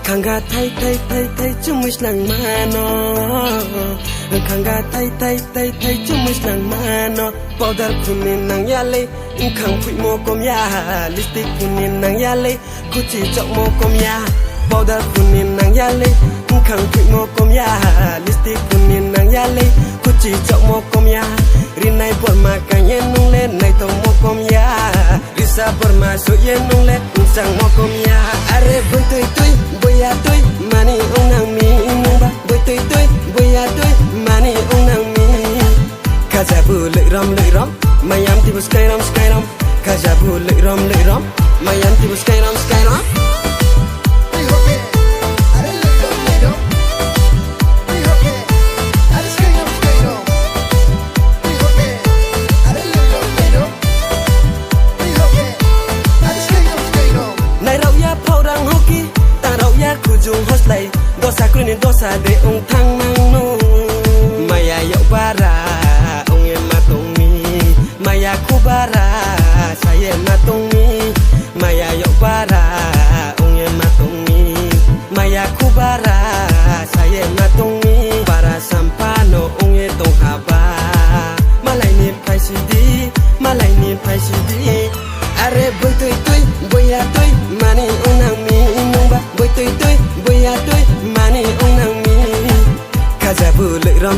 Khanga thay thay thay thay chung mich lang mano Khanga thay thay thay thay chung mich lang mano Powder kunin nang yale khang pui mo kom ya lipstick kunin nang yale kuchi chok mo kom ya Powder kunin nang yale khang pui mo kom ya lipstick kunin nang yale kuchi chok mo kom ya rinai bor ma kan yen nung le nai to mo kom ya risa bor ma so yen nung le sang mo kom ya are boy toy boya toy mani ong nang mi nung ba boy toy boya toy mani ong nang mi kaza bu le ram mayam ti bus kai ram kaza bu le ram mayam ti bus kai ram Kujung hos lay dosa kunin dosa de ong thang mang no maya yo bara ong em matong mi maya kubara saya matong mi maya yo bara ong em matong mi maya kubara saya matong mi para sampano ong e tong haba malai ni pai sidi are boy toy boya toy mani ong nang mi nong ba boy toy boya toy mani ong nang mi kaza bu le ram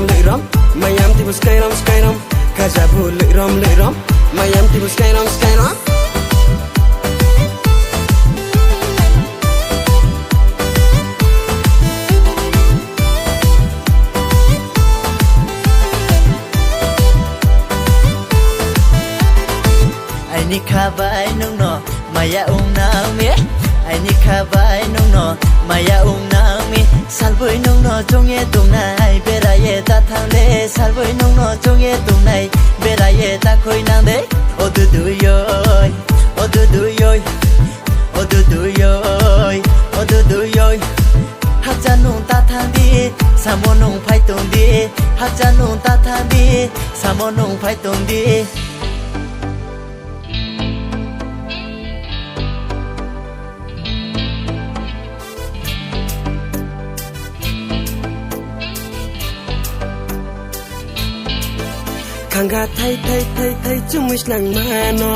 mayam ti bus kai ram kaza bu le ram mayam ti bus kai ram Ni kabai nung no maya ung nang mi ai ni kabai nung no maya ung nang mi salboi nung no jong ye tung nai bera ye ta thang le salboi nung no jong ye tung nai bera ye ta khoi nang de o du du yoy o du du yoy o du du yoy o du du yoy hak ja nung ta thang di samo nung phai tung di hak ja nung ta thang di samo nung phai tung di Khanga thay thay thay thay chung mich lang mano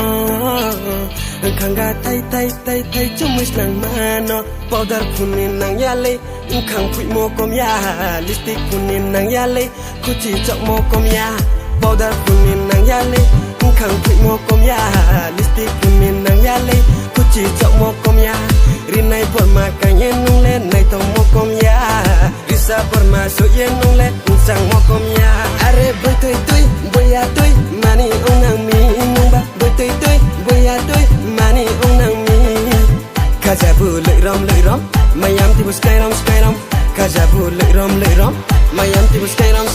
Khanga thay thay thay thay chung mich lang mano Powder kunin nang yale khang pui mo kom ya lipstick kunin nang yale kuchi chok mo kom ya Powder kunin nang yale khang pui mo kom ya lipstick kunin nang yale kuchi chok mo kom ya rinai bor ma kan yen nung le nai to mo kom ya risa bor ma so yen nung le sang mo kom ya are boy toy boya toy mani ong nang mi nung ba boy toy boya toy mani ong nang mi kaza bu le ram mayam ti bus kai ram kaza bu le ram mayam ti bus kai ram